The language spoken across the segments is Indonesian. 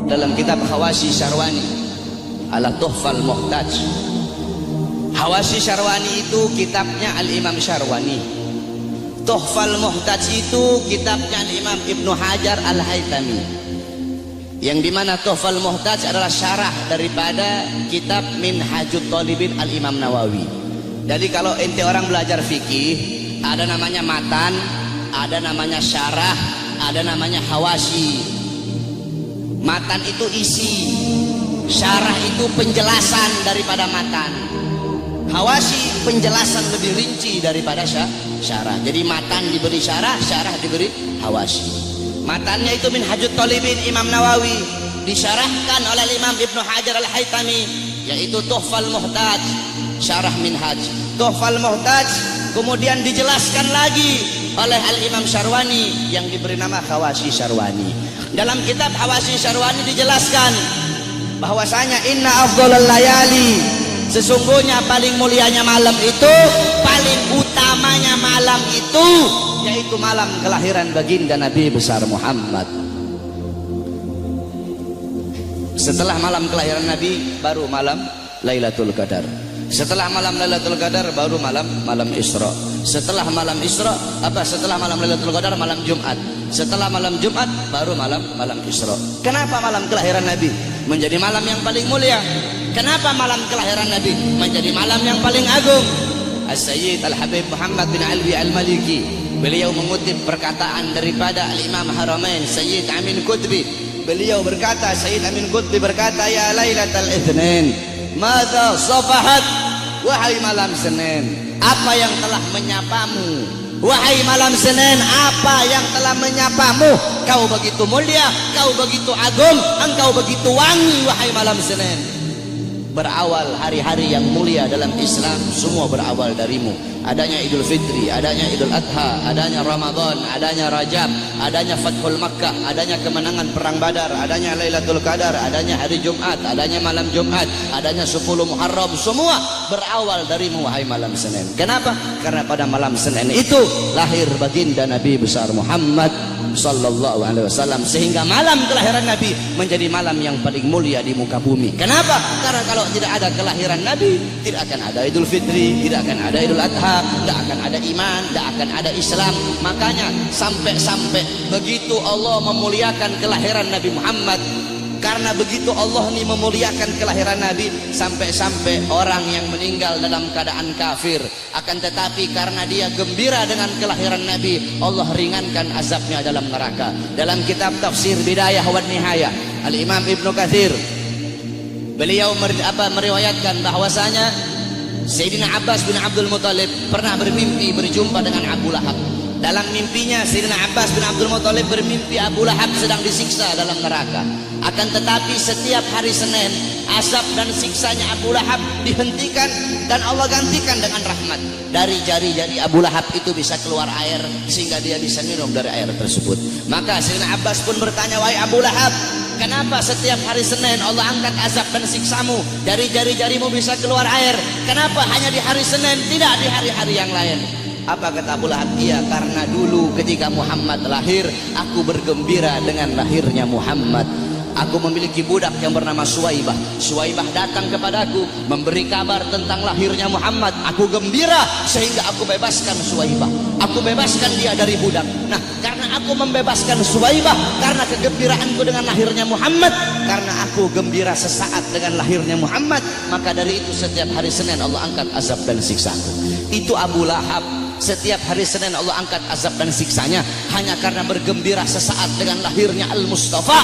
dalam kitab Hawashi Syarwani ala Tuhfal Muhtaj. Hawashi Syarwani itu kitabnya Al-Imam Syarwani. Tuhfal Muhtaj itu kitabnya Al-Imam Ibnu Hajar Al-Haytami, yang dimana Tuhfal Muhtaj adalah syarah daripada kitab Minhajut Thalibin Al-Imam Nawawi. Jadi kalau ente orang belajar fikih, ada namanya matan, ada namanya syarah, ada namanya hawashi. Matan itu isi, syarah itu penjelasan daripada matan, hawashi penjelasan lebih rinci daripada syarah. Jadi matan diberi syarah, syarah diberi hawashi. Matannya itu Minhajut Thalibin Imam Nawawi, disyarahkan oleh Imam Ibnu Hajar Al-Haytami, yaitu Tuhfal Muhtaj, syarah Minhaj. Tuhfal Muhtaj kemudian dijelaskan lagi oleh Al-Imam Syarwani yang diberi nama Hawashi Syarwani. Dalam kitab Hawashi Syarwani dijelaskan bahwasanya inna afdhalal layali, sesungguhnya paling mulianya malam itu, paling utamanya malam itu, yaitu malam kelahiran baginda Nabi besar Muhammad. Setelah malam kelahiran Nabi baru malam Lailatul Qadar. Setelah malam Lailatul Qadar baru malam Isra. Setelah malam Isra setelah malam Lailatul Qadar malam Jumat. Setelah malam Jumat baru malam Isra. Kenapa malam kelahiran Nabi menjadi malam yang paling mulia? Kenapa malam kelahiran Nabi menjadi malam yang paling agung? As-Sayyid Al-Habib Muhammad bin Alwi Al-Maliki, beliau mengutip perkataan daripada Al-Imam Haramain Sayyid Amin Qutbi. Beliau berkata, Sayyid Amin Qutbi berkata, ya Lailatul Itsnin, madza safahat, wahai malam Senin, apa yang telah menyapamu? Wahai malam Senin, apa yang telah menyapamu? Kau begitu mulia, kau begitu agung, engkau begitu wangi, wahai malam Senin. Berawal hari-hari yang mulia dalam Islam, semua berawal darimu. Adanya Idul Fitri, adanya Idul Adha, adanya Ramadan, adanya Rajab, adanya Fathul Makkah, adanya kemenangan Perang Badar, adanya Lailatul Qadar, adanya hari Jumat, adanya malam Jumat, adanya 10 Muharram, semua berawal darimu wahai malam Senin. Kenapa? Karena pada malam Senin itu lahir baginda Nabi besar Muhammad sallallahu alaihi wasallam, sehingga malam kelahiran Nabi menjadi malam yang paling mulia di muka bumi. Kenapa? Karena kalau tidak ada kelahiran Nabi, tidak akan ada Idul Fitri, tidak akan ada Idul Adha, tidak akan ada iman, tidak akan ada Islam. Makanya sampai begitu Allah memuliakan kelahiran Nabi Muhammad, karena begitu Allah ini memuliakan kelahiran Nabi, sampai-sampai orang yang meninggal dalam keadaan kafir, akan tetapi karena dia gembira dengan kelahiran Nabi, Allah ringankan azabnya dalam neraka. Dalam kitab Tafsir Bidayah wa Nihayah, Al-Imam Ibnu Katsir beliau meriwayatkan bahwasanya Sayyidina Abbas bin Abdul Muthalib pernah bermimpi berjumpa dengan Abu Lahab. Dalam mimpinya Sayyidina Abbas bin Abdul Muthalib bermimpi Abu Lahab sedang disiksa dalam neraka. Akan tetapi setiap hari Senin, azab dan siksanya Abu Lahab dihentikan dan Allah gantikan dengan rahmat. Dari jari-jari Abu Lahab itu bisa keluar air, sehingga dia bisa minum dari air tersebut. Maka Sayyidina Abbas pun bertanya, wahai Abu Lahab, kenapa setiap hari Senin Allah angkat azab dan siksamu? Dari jari-jarimu bisa keluar air, kenapa hanya di hari Senin, tidak di hari-hari yang lain? Apa kata Abu Lahab? Iya, karena dulu ketika Muhammad lahir, aku bergembira dengan lahirnya Muhammad. Aku memiliki budak yang bernama Suwaibah. Suwaibah datang kepadaku memberi kabar tentang lahirnya Muhammad. Aku gembira sehingga aku bebaskan Suwaibah. Aku bebaskan dia dari budak. Nah, karena aku membebaskan Suwaibah, karena kegembiraanku dengan lahirnya Muhammad, karena aku gembira sesaat dengan lahirnya Muhammad, maka dari itu setiap hari Senin Allah angkat azab dan siksaku. Itu Abu Lahab. Setiap hari Senin Allah angkat azab dan siksanya hanya karena bergembira sesaat dengan lahirnya Al-Mustafa.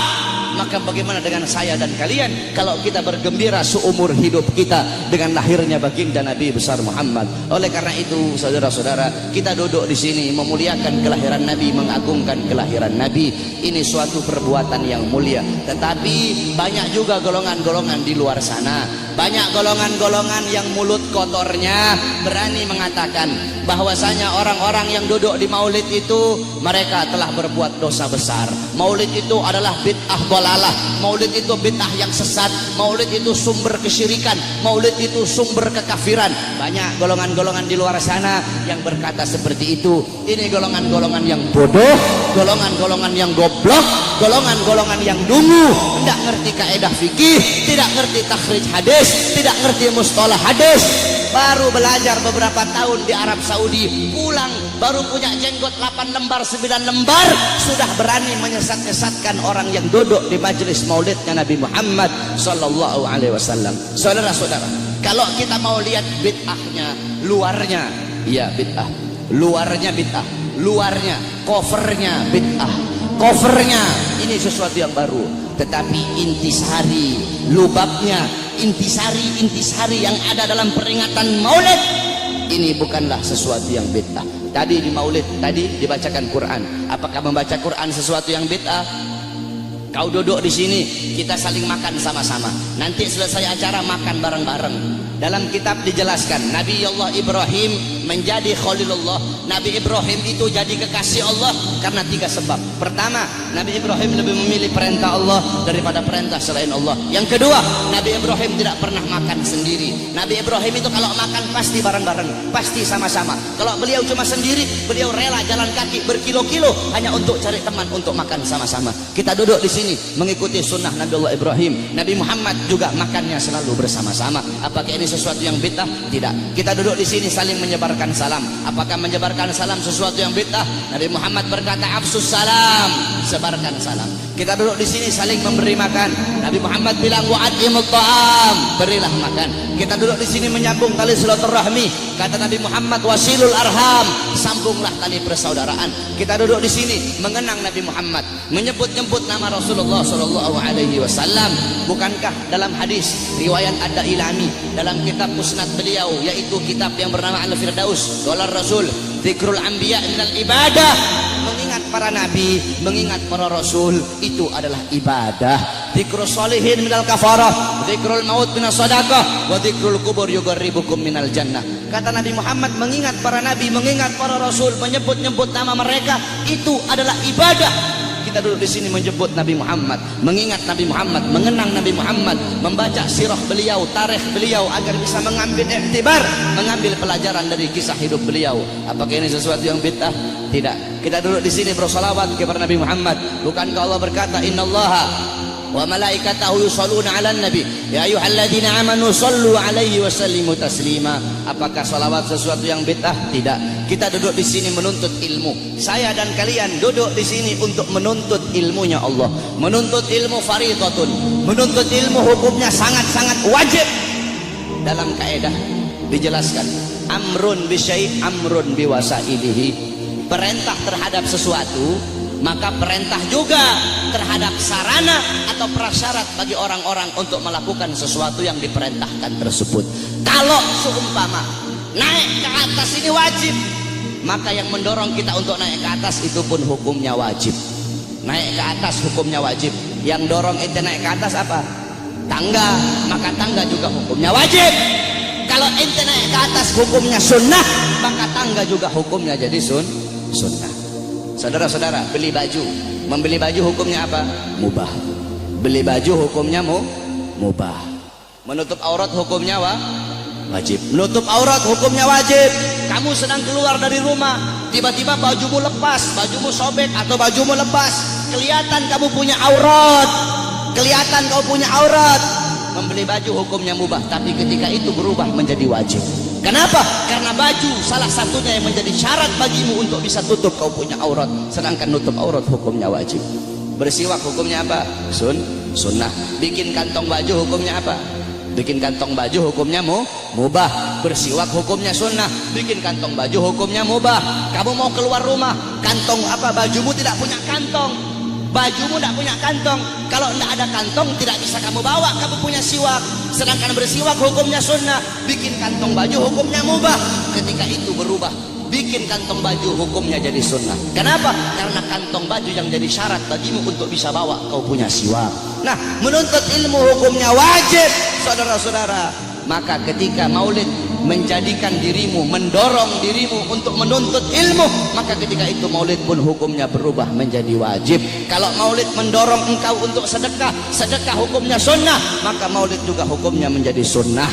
Maka bagaimana dengan saya dan kalian kalau kita bergembira seumur hidup kita dengan lahirnya baginda Nabi besar Muhammad? Oleh karena itu, saudara-saudara, kita duduk di sini memuliakan kelahiran Nabi, mengagungkan kelahiran Nabi. Ini suatu perbuatan yang mulia. Tetapi banyak juga golongan-golongan di luar sana, banyak golongan-golongan yang mulut kotornya berani mengatakan bahwasanya orang-orang yang duduk di maulid itu mereka telah berbuat dosa besar. Maulid itu adalah bid'ah dolalah, maulid itu bid'ah yang sesat, maulid itu sumber kesyirikan, maulid itu sumber kekafiran. Banyak golongan-golongan di luar sana yang berkata seperti itu. Ini golongan-golongan yang bodoh, golongan-golongan yang goblok, golongan-golongan yang dungu, tidak ngerti kaidah fikih, tidak ngerti takhrij hadis, tidak ngerti mustalah hadis. Baru belajar beberapa tahun di Arab Saudi, pulang baru punya jenggot 8 lembar 9 lembar, sudah berani menyesat-nyesatkan orang yang duduk di majelis maulidnya Nabi Muhammad sallallahu alaihi wasallam. Saudara-saudara, kalau kita mau lihat bid'ahnya, luarnya ya bid'ah, luarnya bid'ah, luarnya covernya bid'ah, covernya ini sesuatu yang baru, tetapi intisari, lubabnya, intisari yang ada dalam peringatan maulid ini bukanlah sesuatu yang bid'ah. Tadi di maulid, tadi dibacakan Quran. Apakah membaca Quran sesuatu yang bid'ah? Kau duduk di sini, kita saling makan sama-sama. Nanti selesai acara makan bareng-bareng. Dalam kitab dijelaskan, Nabi Allah Ibrahim menjadi Khalilullah. Nabi Ibrahim itu jadi kekasih Allah karena 3 sebab. Pertama, Nabi Ibrahim lebih memilih perintah Allah daripada perintah selain Allah. Yang kedua, Nabi Ibrahim tidak pernah makan sendiri. Nabi Ibrahim itu kalau makan pasti bareng-bareng, pasti sama-sama. Kalau beliau cuma sendiri, beliau rela jalan kaki berkilo-kilo hanya untuk cari teman untuk makan sama-sama. Kita duduk di sini mengikuti sunnah Nabi Allah Ibrahim. Nabi Muhammad juga makannya selalu bersama-sama. Apakah ini sesuatu yang bid'ah? Tidak. Kita duduk di sini saling menyebarkan salam. Apakah menyebarkan salam sesuatu yang bid'ah? Nabi Muhammad berkata, "Afsus salam," sebarkan salam. Kita duduk di sini saling memberi makan. Nabi Muhammad bilang, "Wa'atimut ta'am," berilah makan. Kita duduk di sini menyambung tali silaturahmi. Kata Nabi Muhammad, "Wasilul arham," sambunglah tali persaudaraan. Kita duduk di sini mengenang Nabi Muhammad, menyebut-nyebut nama Rasulullah sallallahu alaihi wasallam. Bukankah dalam hadis riwayat Ad-Dailami dalam kitab musnad beliau, yaitu kitab yang bernama Al-Firdaus, qala Rasul, dzikrul anbiya minal ibadah, mengingat para nabi, mengingat para rasul itu adalah ibadah. Dzikrul sholihin minal kafarah, dzikrul maut minas sadaqah, wa dzikrul kubur yuqarribukum minal jannah. Kata Nabi Muhammad, mengingat para nabi, mengingat para rasul, menyebut-nyebut nama mereka itu adalah ibadah. Kita duduk di sini menyebut Nabi Muhammad, mengingat Nabi Muhammad, mengenang Nabi Muhammad, membaca sirah beliau, tarikh beliau agar bisa mengambil iktibar, mengambil pelajaran dari kisah hidup beliau. Apakah ini sesuatu yang bid'ah? Tidak. Kita duduk di sini bersolawat kepada Nabi Muhammad. Bukankah Allah berkata, "Innallaha wa malaikatahu yusholluna 'alan nabi ya ayyuhalladzina amanu shollu 'alaihi wa sallimu taslima." Apakah salawat sesuatu yang bid'ah? Tidak. Kita duduk di sini menuntut ilmu. Saya dan kalian duduk di sini untuk menuntut ilmunya Allah. Menuntut ilmu fardhatun. Menuntut ilmu hukumnya sangat-sangat wajib. Dalam kaidah dijelaskan, amrun bi syai' amrun bi wasailihi. Perintah terhadap sesuatu, maka perintah juga terhadap sarana atau prasyarat bagi orang-orang untuk melakukan sesuatu yang diperintahkan tersebut. Kalau seumpama naik ke atas ini wajib, maka yang mendorong kita untuk naik ke atas itu pun hukumnya wajib. Naik ke atas hukumnya wajib. Yang dorong ente naik ke atas apa? Tangga, maka tangga juga hukumnya wajib. Kalau ente naik ke atas hukumnya sunnah, maka tangga juga hukumnya jadi sunnah. Saudara-saudara, beli baju, membeli baju hukumnya apa? Mubah. Beli baju hukumnya mubah. Menutup aurat hukumnya wajib. Menutup aurat hukumnya wajib. Kamu sedang keluar dari rumah, tiba-tiba bajumu lepas, bajumu sobek atau bajumu lepas, kelihatan kamu punya aurat, kelihatan kamu punya aurat. Membeli baju hukumnya mubah, tapi ketika itu berubah menjadi wajib. Kenapa? Karena baju salah satunya yang menjadi syarat bagimu untuk bisa tutup kau punya aurat, sedangkan nutup aurat hukumnya wajib. Bersiwak hukumnya apa? Sunnah. Bikin kantong baju hukumnya apa? Bikin kantong baju hukumnya mubah. Bersiwak hukumnya sunnah. Bikin kantong baju hukumnya mubah. Kamu mau keluar rumah, kantong apa? Bajumu tidak punya kantong. Bajumu tidak punya kantong. Kalau tidak ada kantong tidak bisa kamu bawa. Kamu punya siwak. Sedangkan bersiwak hukumnya sunnah. Bikin kantong baju hukumnya mubah. Ketika itu berubah, bikin kantong baju hukumnya jadi sunnah. Kenapa? Karena kantong baju yang jadi syarat bagimu untuk bisa bawa kau punya siwak. Nah, menuntut ilmu hukumnya wajib, saudara-saudara. Maka ketika maulid menjadikan dirimu, mendorong dirimu untuk menuntut ilmu, maka ketika itu maulid pun hukumnya berubah menjadi wajib. Kalau maulid mendorong engkau untuk sedekah, sedekah hukumnya sunnah, maka maulid juga hukumnya menjadi sunnah.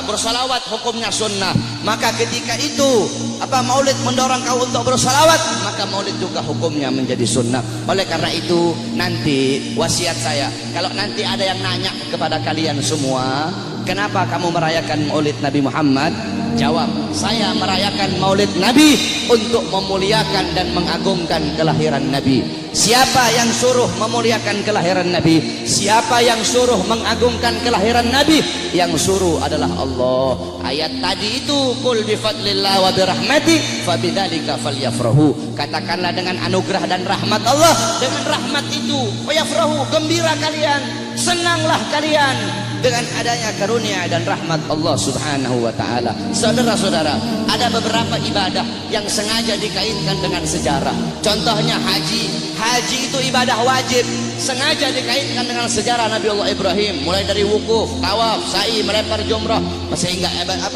Bersalawat hukumnya sunnah, maka ketika itu maulid mendorong kau untuk bersalawat, maka maulid juga hukumnya menjadi sunnah. Oleh karena itu nanti wasiat saya, kalau nanti ada yang nanya kepada kalian semua, kenapa kamu merayakan maulid Nabi Muhammad? Jawab, saya merayakan maulid Nabi untuk memuliakan dan mengagungkan kelahiran Nabi. Siapa yang suruh memuliakan kelahiran Nabi? Siapa yang suruh mengagungkan kelahiran Nabi? Yang suruh adalah Allah. Ayat tadi itu, qul bi fadlillah wa bi rahmati fabidzalika falyafrahu. Katakanlah dengan anugerah dan rahmat Allah, dengan rahmat itu fayafrahu, gembira kalian, senanglah kalian dengan adanya karunia dan rahmat Allah Subhanahu wa taala. Saudara-saudara, ada beberapa ibadah yang sengaja dikaitkan dengan sejarah. Contohnya haji. Haji itu ibadah wajib, sengaja dikaitkan dengan sejarah Nabi Allah Ibrahim, mulai dari wukuf, tawaf, sa'i, melempar jumrah, sehingga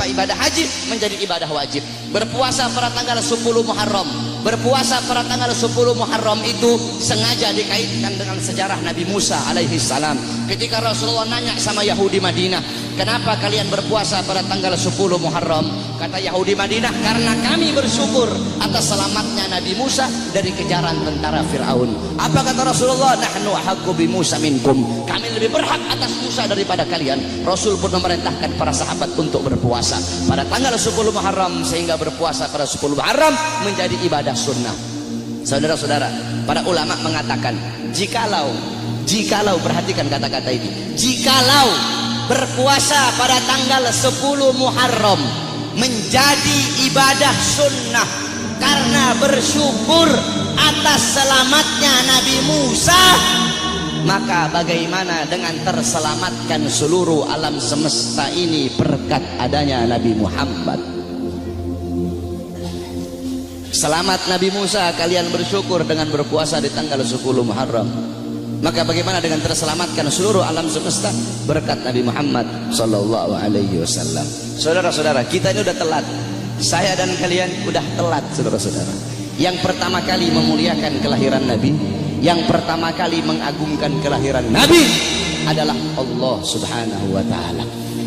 ibadah haji menjadi ibadah wajib. Berpuasa pada tanggal 10 Muharram. Berpuasa pada tanggal 10 Muharram itu sengaja dikaitkan dengan sejarah Nabi Musa alaihi salam. Ketika Rasulullah nanya sama Yahudi Madinah, kenapa kalian berpuasa pada tanggal 10 Muharram? Kata Yahudi Madinah, karena kami bersyukur atas selamatnya Nabi Musa dari kejaran tentara Fir'aun. Apa kata Rasulullah? Nahnu ahaqqu bi Musa minkum. Kami lebih berhak atas Musa daripada kalian. Rasul pun memerintahkan para sahabat untuk berpuasa pada tanggal 10 Muharram, sehingga berpuasa pada 10 Muharram menjadi ibadah sunnah. Saudara-saudara, para ulama mengatakan, jikalau perhatikan kata-kata ini, jikalau berpuasa pada tanggal 10 Muharram menjadi ibadah sunnah karena bersyukur atas selamatnya Nabi Musa, maka bagaimana dengan terselamatkan seluruh alam semesta ini berkat adanya Nabi Muhammad? Selamat Nabi Musa, kalian bersyukur dengan berpuasa di tanggal 10 Muharram. Maka bagaimana dengan terselamatkan seluruh alam semesta berkat Nabi Muhammad sallallahu alaihi wasallam. Saudara-saudara, kita ini udah telat. Saya dan kalian udah telat, saudara-saudara. Yang pertama kali memuliakan kelahiran Nabi, yang pertama kali mengagungkan kelahiran Nabi adalah Allah Subhanahu wa taala.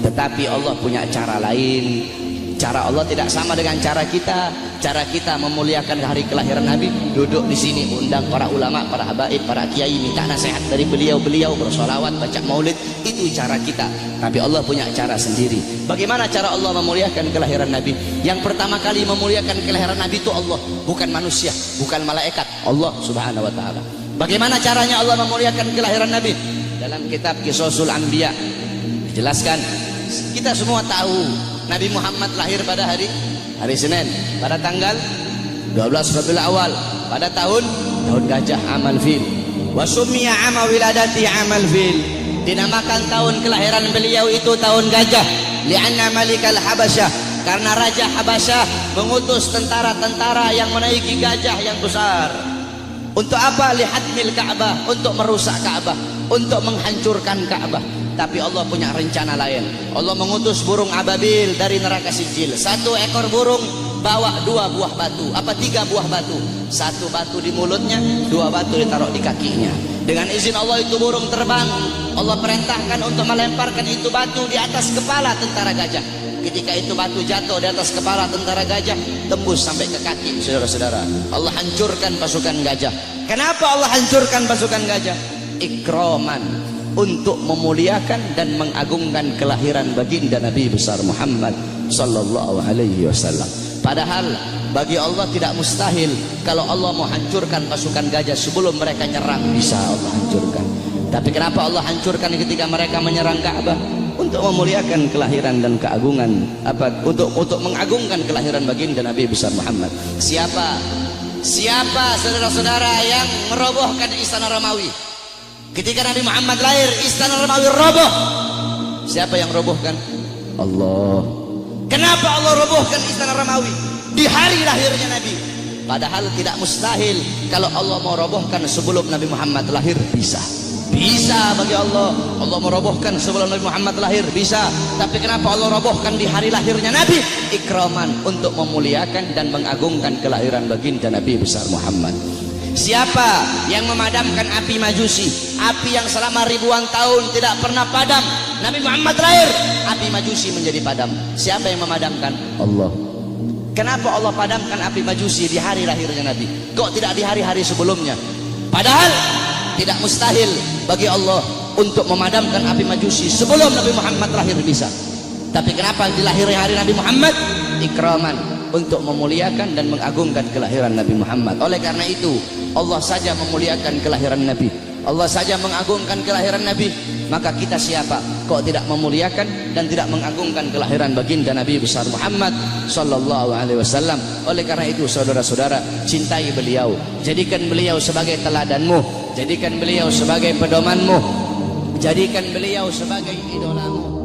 Tetapi Allah punya cara lain. Cara Allah tidak sama dengan cara kita. Cara kita memuliakan hari kelahiran Nabi, duduk di sini undang para ulama, para habaib, para kiai, minta nasihat dari beliau-beliau, bersolawat, baca maulid. Itu cara kita. Tapi Allah punya cara sendiri. Bagaimana cara Allah memuliakan kelahiran Nabi? Yang pertama kali memuliakan kelahiran Nabi itu Allah, bukan manusia, bukan malaikat, Allah Subhanahu wa taala. Bagaimana caranya Allah memuliakan kelahiran Nabi? Dalam kitab Qisasul Anbiya dijelaskan. Kita semua tahu Nabi Muhammad lahir pada hari Senin, pada tanggal 12 Rabiul Awal, pada tahun gajah amal fil. Wa summiya ama wiladati amal fil. Dinamakan tahun kelahiran beliau itu tahun gajah. Li'anna malikal Habasyah, karena raja Habasyah mengutus tentara-tentara yang menaiki gajah yang besar. Untuk apa? Lihadmil Ka'bah, untuk merusak Ka'bah, untuk menghancurkan Ka'bah. Tapi Allah punya rencana lain. Allah mengutus burung ababil dari neraka Sijil. Satu ekor burung bawa 2 buah batu, 3 buah batu. 1 batu di mulutnya, 2 batu ditaruh di kakinya. Dengan izin Allah itu burung terbang. Allah perintahkan untuk melemparkan itu batu di atas kepala tentara gajah. Ketika itu batu jatuh di atas kepala tentara gajah, tembus sampai ke kaki. Saudara-saudara, Allah hancurkan pasukan gajah. Kenapa Allah hancurkan pasukan gajah? Ikraman, untuk memuliakan dan mengagungkan kelahiran baginda Nabi besar Muhammad sallallahu alaihi wasallam. Padahal bagi Allah tidak mustahil kalau Allah mau hancurkan pasukan gajah sebelum mereka nyerang, bisa Allah hancurkan. Tapi kenapa Allah hancurkan ketika mereka menyerang Ka'bah? Untuk memuliakan kelahiran dan keagungan, untuk mengagungkan kelahiran baginda Nabi besar Muhammad. Siapa saudara-saudara yang merobohkan istana Romawi? Ketika Nabi Muhammad lahir, istana Romawi roboh. Siapa yang robohkan? Allah. Kenapa Allah robohkan istana Romawi di hari lahirnya Nabi? Padahal tidak mustahil. Kalau Allah mau robohkan sebelum Nabi Muhammad lahir, bisa. Bisa bagi Allah. Allah merobohkan sebelum Nabi Muhammad lahir, bisa. Tapi kenapa Allah robohkan di hari lahirnya Nabi? Ikraman, untuk memuliakan dan mengagungkan kelahiran baginda Nabi besar Muhammad. Siapa yang memadamkan api Majusi, api yang selama ribuan tahun tidak pernah padam? Nabi Muhammad lahir, api Majusi menjadi padam. Siapa yang memadamkan? Allah. Kenapa Allah padamkan api Majusi di hari lahirnya Nabi? Kok tidak di hari-hari sebelumnya? Padahal tidak mustahil bagi Allah untuk memadamkan api Majusi sebelum Nabi Muhammad lahir, bisa. Tapi kenapa di lahirnya hari Nabi Muhammad? Ikraman, untuk memuliakan dan mengagungkan kelahiran Nabi Muhammad. Oleh karena itu Allah saja memuliakan kelahiran Nabi, Allah saja mengagungkan kelahiran Nabi. Maka kita siapa kok tidak memuliakan dan tidak mengagungkan kelahiran baginda Nabi besar Muhammad sallallahu alaihi wasallam. Oleh karena itu saudara-saudara, cintai beliau, jadikan beliau sebagai teladanmu, jadikan beliau sebagai pedomanmu, jadikan beliau sebagai idolamu.